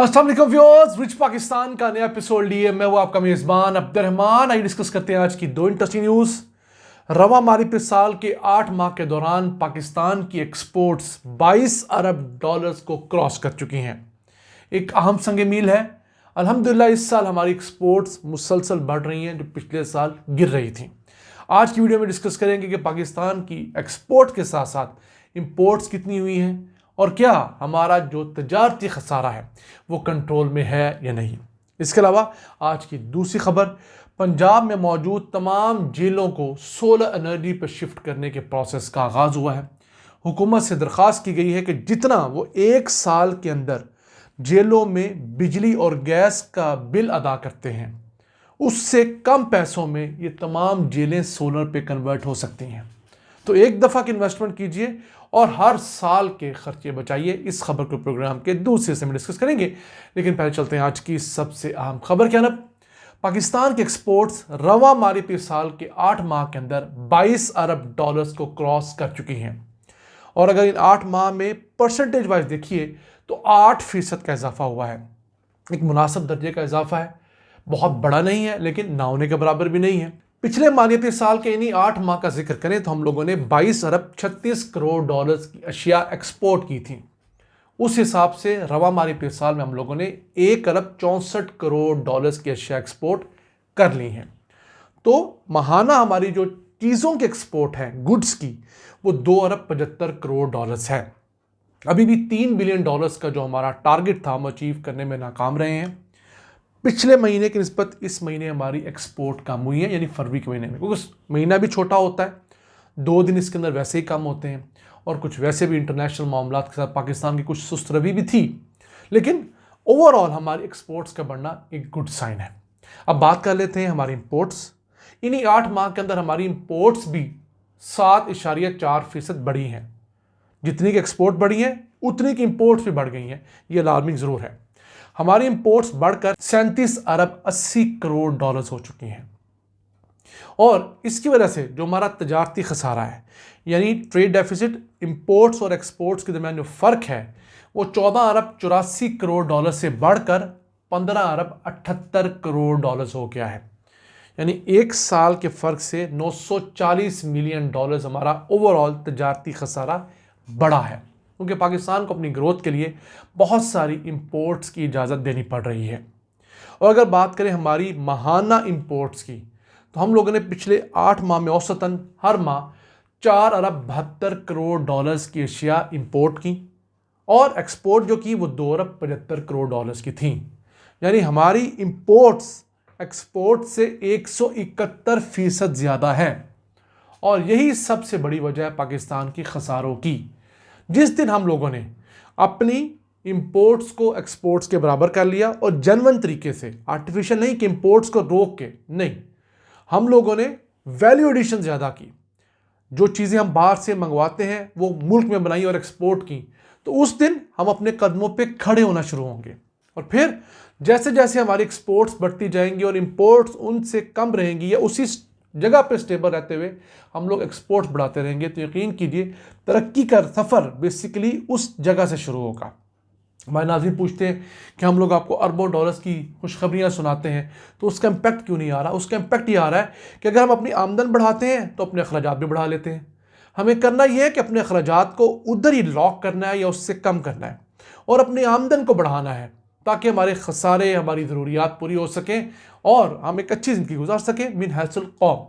अस्सलाम वालेकुम viewers, rich Pakistan का नया एपिसोड लिए मैं वो आपका मेज़बान अब्दुर्रहमान। आइए डिस्कस करते हैं आज की दो इंटरेस्टिंग न्यूज़। रवा माली साल के 8 माह के दौरान पाकिस्तान की एक्सपोर्ट्स 22 अरब डॉलर्स को क्रॉस कर चुकी हैं। एक अहम संग मील है। अल्हम्दुलिल्लाह इस साल हमारी एक्सपोर्ट्स मुसलसल बढ़ रही हैं जो पिछले साल गिर रही थी। आज की वीडियो में डिस्कस करेंगे कि पाकिस्तान की एक्सपोर्ट के साथ साथ इंपोर्ट्स कितनी हुई हैं और क्या हमारा जो तजारती खसारा है वो कंट्रोल में है या नहीं। इसके अलावा आज की दूसरी खबर, पंजाब में मौजूद तमाम जेलों को सोलर एनर्जी पर शिफ्ट करने के प्रोसेस का आगाज़ हुआ है। हुकूमत से दरख्वास्त की गई है कि जितना वो एक साल के अंदर जेलों में बिजली और गैस का बिल अदा करते हैं उससे कम पैसों में ये तमाम जेलें सोलर पे कन्वर्ट हो सकती हैं। तो एक दफ़ा की इन्वेस्टमेंट कीजिए और हर साल के खर्चे बचाइए। इस खबर को प्रोग्राम के दूसरे हिस्से में डिस्कस करेंगे, लेकिन पहले चलते हैं आज की सबसे अहम खबर क्या ना। पाकिस्तान के एक्सपोर्ट्स रवा माली साल के 8 माह के अंदर 22 अरब डॉलर्स को क्रॉस कर चुकी हैं और अगर इन 8 माह में परसेंटेज वाइज देखिए तो 8% का इजाफा हुआ है। एक मुनासिब दर्जे का इजाफा है, बहुत बड़ा नहीं है लेकिन ना होने के बराबर भी नहीं है। पिछले मालियाती साल के इन्हीं 8 माह का जिक्र करें तो हम लोगों ने 22 अरब 36 करोड़ डॉलर्स की अशिया एक्सपोर्ट की थी। उस हिसाब से रवा मालियाती साल में हम लोगों ने 1 अरब 64 करोड़ डॉलर्स की अशिया एक्सपोर्ट कर ली हैं। तो माहाना हमारी जो चीज़ों की एक्सपोर्ट है गुड्स की, वो 2 अरब 75 करोड़ डॉलर्स है। अभी भी 3 बिलियन डॉलर्स का जो हमारा टारगेट था हम अचीव करने में नाकाम रहे हैं। पिछले महीने की निस्बत इस महीने हमारी एक्सपोर्ट कम हुई है, यानी फरवरी के महीने में, क्योंकि महीना भी छोटा होता है, 2 दिन इसके अंदर वैसे ही कम होते हैं और कुछ वैसे भी इंटरनेशनल मामलात के साथ पाकिस्तान की कुछ सुस्त रवि भी थी, लेकिन ओवरऑल हमारी एक्सपोर्ट्स का बढ़ना एक गुड साइन है। अब बात कर लेते हैं हमारी इंपोर्ट्स। इन्हीं 8 माह के अंदर हमारी इंपोर्ट्स भी 7.4% बढ़ी हैं। जितनी की एक्सपोर्ट बढ़ी है उतनी की इंपोर्ट्स भी बढ़ गई हैं, ये अलार्मिंग ज़रूर है। हमारी इंपोर्ट्स बढ़कर 37 अरब 80 करोड़ डॉलर्स हो चुकी हैं और इसकी वजह से जो हमारा तजारती खसारा है, यानी ट्रेड डेफिसिट, इंपोर्ट्स और एक्सपोर्ट्स के दरमियान जो फ़र्क है वो 14 अरब 84 करोड़ डॉलर से बढ़कर 15 अरब 78 करोड़ डॉलर्स हो गया है। यानी एक साल के फ़र्क से 940 मिलियन डॉलर्स हमारा ओवरऑल तजारती खसारा बढ़ा है, क्योंकि पाकिस्तान को अपनी ग्रोथ के लिए बहुत सारी इंपोर्ट्स की इजाज़त देनी पड़ रही है। और अगर बात करें हमारी माहाना इंपोर्ट्स की, तो हम लोगों ने पिछले 8 माह में औसतन हर माह 4 अरब 72 करोड़ डॉलर्स की अशिया इंपोर्ट की और एक्सपोर्ट जो की वो 2 अरब 75 करोड़ डॉलर्स की थी। यानी हमारी इंपोर्ट्स एक्सपोर्ट से 171% ज़्यादा है और यही सबसे बड़ी वजह है पाकिस्तान की खसारों की। जिस दिन हम लोगों ने अपनी इंपोर्ट्स को एक्सपोर्ट्स के बराबर कर लिया और जेन्युइन तरीके से, आर्टिफिशियल नहीं कि इंपोर्ट्स को रोक के नहीं, हम लोगों ने वैल्यू एडिशन ज़्यादा की, जो चीज़ें हम बाहर से मंगवाते हैं वो मुल्क में बनाई और एक्सपोर्ट की, तो उस दिन हम अपने कदमों पे खड़े होना शुरू होंगे। और फिर जैसे जैसे हमारी एक्सपोर्ट्स बढ़ती जाएंगी और इंपोर्ट्स उनसे कम रहेंगी या उसी जगह पे स्टेबल रहते हुए हम लोग एक्सपोर्ट बढ़ाते रहेंगे, तो यकीन कीजिए तरक्की का सफ़र बेसिकली उस जगह से शुरू होगा। हमारे नाज़रीन पूछते हैं कि हम लोग आपको अरबों डॉलर्स की खुशखबरियाँ सुनाते हैं तो उसका इम्पैक्ट क्यों नहीं आ रहा। उसका इम्पैक्ट ये आ रहा है कि अगर हम अपनी आमदन बढ़ाते हैं तो अपने अखराजात भी बढ़ा लेते हैं। हमें करना यह है कि अपने अखराजात को उधर ही लॉक करना है या उससे कम करना है और अपनी आमदन को बढ़ाना है, ताकि हमारे खसारे, हमारी ज़रूरियात पूरी हो सकें और हम एक अच्छी ज़िंदगी गुजार सकें मिन हैसल कौम।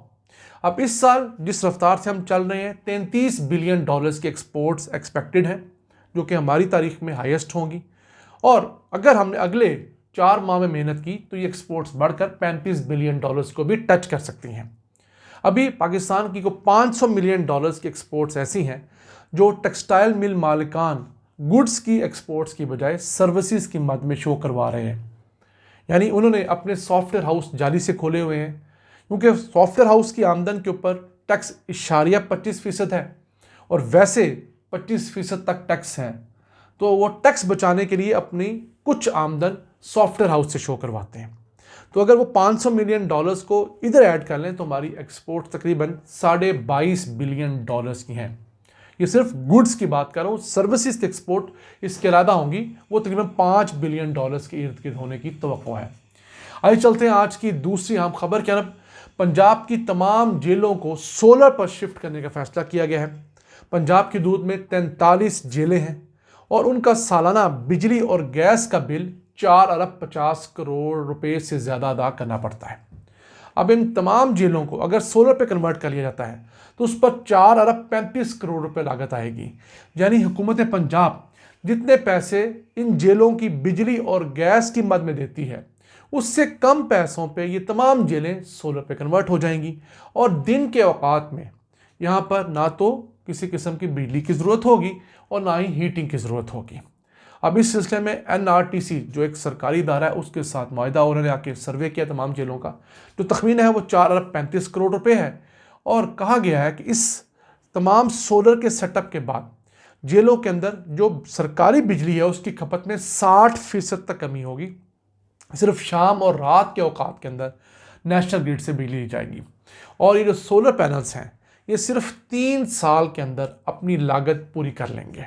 अब इस साल जिस रफ्तार से हम चल रहे हैं 33 बिलियन डॉलर्स की एक्सपोर्ट्स एक्सपेक्टेड हैं, जो कि हमारी तारीख में हाईएस्ट होंगी और अगर हमने अगले 4 माह में मेहनत की तो ये एक्सपोर्ट्स बढ़कर 35 बिलियन डॉलर्स को भी टच कर सकती हैं। अभी पाकिस्तान की को 500 मिलियन डॉलर्स की एक्सपोर्ट्स ऐसी हैं जो टेक्सटाइल मिल मालिकान गुड्स की एक्सपोर्ट्स की बजाय सर्विसेज की मद में शो करवा रहे हैं। यानी उन्होंने अपने सॉफ्टवेयर हाउस जाली से खोले हुए हैं, क्योंकि सॉफ्टवेयर हाउस की आमदन के ऊपर टैक्स इशारिया 25% है और वैसे 25% तक टैक्स है, तो वो टैक्स बचाने के लिए अपनी कुछ आमदन सॉफ्टवेयर हाउस से शो करवाते हैं। तो अगर वो 500 मिलियन डॉलर्स को इधर ऐड कर लें तो हमारी एक्सपोर्ट तकरीबन 22.5 बिलियन डॉलर्स की हैं। ये सिर्फ गुड्स की बात कर रहा हूँ, सर्विसेज एक्सपोर्ट इसके अलहदा होंगी, वो तकरीबन $5 बिलियन के इर्द गिर्द होने की तवक्को है। आइए चलते हैं आज की दूसरी अहम खबर की तरफ। पंजाब की तमाम जेलों को सोलर पर शिफ्ट करने का फैसला किया गया है। पंजाब की दूध में 43 जेलें हैं और उनका सालाना बिजली और गैस का बिल 4 अरब 50 करोड़ रुपए से ज़्यादा अदा करना पड़ता है। अब इन तमाम जेलों को अगर सोलर पे कन्वर्ट कर लिया जाता है तो उस पर 4 अरब 35 करोड़ रुपए लागत आएगी। यानी हुकूमत पंजाब जितने पैसे इन जेलों की बिजली और गैस की मद में देती है, उससे कम पैसों पे ये तमाम जेलें सोलर पे कन्वर्ट हो जाएंगी और दिन के औकात में यहाँ पर ना तो किसी किस्म की बिजली की ज़रूरत होगी और ना ही हीटिंग की ज़रूरत होगी। अब इस सिलसिले में NRTC जो एक सरकारी इदारा है उसके साथ मुआहिदा, उन्होंने आके सर्वे किया तमाम जेलों का, जो तखमीन है वो 4 अरब 35 करोड़ रुपए है। और कहा गया है कि इस तमाम सोलर के सेटअप के बाद जेलों के अंदर जो सरकारी बिजली है उसकी खपत में 60% तक कमी होगी। सिर्फ शाम और रात के औकात के अंदर नेशनल ग्रिड से बिजली ली जाएगी। और ये जो सोलर पैनल्स हैं ये सिर्फ 3 साल के अंदर अपनी लागत पूरी कर लेंगे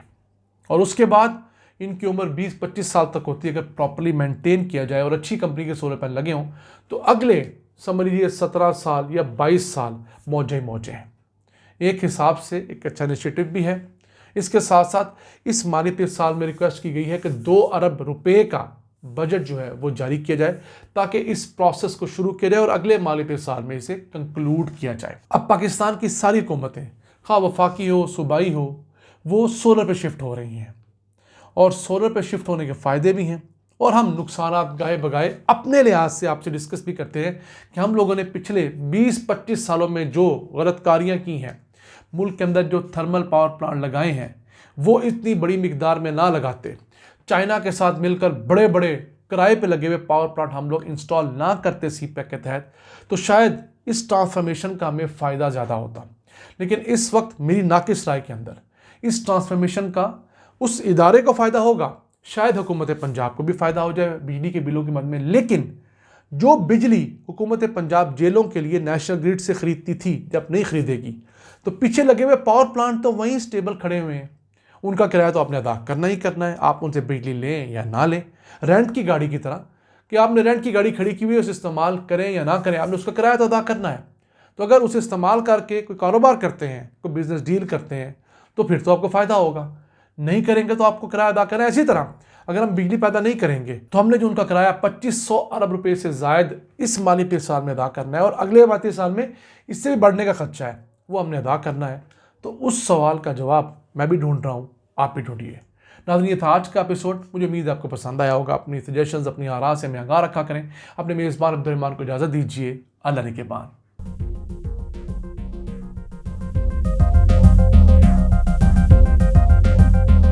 और उसके बाद इनकी उम्र 20-25 साल तक होती है। अगर प्रॉपर्ली मेंटेन किया जाए और अच्छी कंपनी के सोलर पैनल लगे हों तो अगले समझ लीजिए 17 साल या 22 साल मौजे मौजे हैं। एक हिसाब से एक अच्छा इनिशिएटिव भी है। इसके साथ साथ इस माली साल में रिक्वेस्ट की गई है कि 2 अरब रुपए का बजट जो है वो जारी किया जाए ताकि इस प्रोसेस को शुरू किया जाए और अगले माली साल में इसे कंक्लूड किया जाए। अब पाकिस्तान की सारी हुकूमतें, खा वफाकी हो सूबाई हो, वो सोलर पे शिफ्ट हो रही हैं और सोलर पे शिफ्ट होने के फ़ायदे भी हैं और हम नुकसानात गाए बगाए अपने लिहाज से आपसे डिस्कस भी करते हैं कि हम लोगों ने पिछले 20-25 सालों में जो गलतकारियाँ की हैं, मुल्क के अंदर जो थर्मल पावर प्लांट लगाए हैं वो इतनी बड़ी मिकदार में ना लगाते, चाइना के साथ मिलकर बड़े बड़े किराए पे लगे हुए पावर प्लांट हम लोग इंस्टॉल ना करते CPEC के तहत, तो शायद इस ट्रांसफॉर्मेशन का हमें फ़ायदा ज़्यादा होता। लेकिन इस वक्त मेरी नाकिस राय के अंदर इस ट्रांसफॉर्मेशन का उस इदारे को फ़ायदा होगा, शायद हुकूमत पंजाब को भी फ़ायदा हो जाए बिजली के बिलों की मद में। लेकिन जो बिजली हुकूमत पंजाब जेलों के लिए नेशनल ग्रिड से ख़रीदती थी, जब नहीं ख़रीदेगी तो पीछे लगे हुए पावर प्लांट तो वहीं स्टेबल खड़े हुए हैं, उनका किराया तो आपने अदा करना ही करना है, आप उनसे बिजली लें या ना लें। रेंट की गाड़ी की तरह कि आपने रेंट की गाड़ी खड़ी की हुई है, उसे इस्तेमाल करें या ना करें, आपने उसका किराया तो अदा करना है। तो अगर उसे इस्तेमाल करके कोई कारोबार करते हैं, कोई बिज़नेस डील करते हैं, तो फिर तो आपको फ़ायदा होगा। नहीं करेंगे तो आपको किराया अदा करना है। इसी तरह अगर हम बिजली पैदा नहीं करेंगे तो हमने जो उनका किराया 2500 अरब रुपए से ज़ायद इस माली साल में अदा करना है और अगले माली साल में इससे भी बढ़ने का खर्चा है, वो हमने अदा करना है। तो उस सवाल का जवाब मैं भी ढूंढ रहा हूँ, आप भी ढूंढिए। नाज़रीन, ये था आज का एपिसोड। मुझे उम्मीद है आपको पसंद आया होगा। अपनी सजेशंस, अपनी आरा से हमें आगाह रखा करें। अपने मेज़बान अब्दुल रहमान को इजाज़त दीजिए। अल्लाह ने के बाद।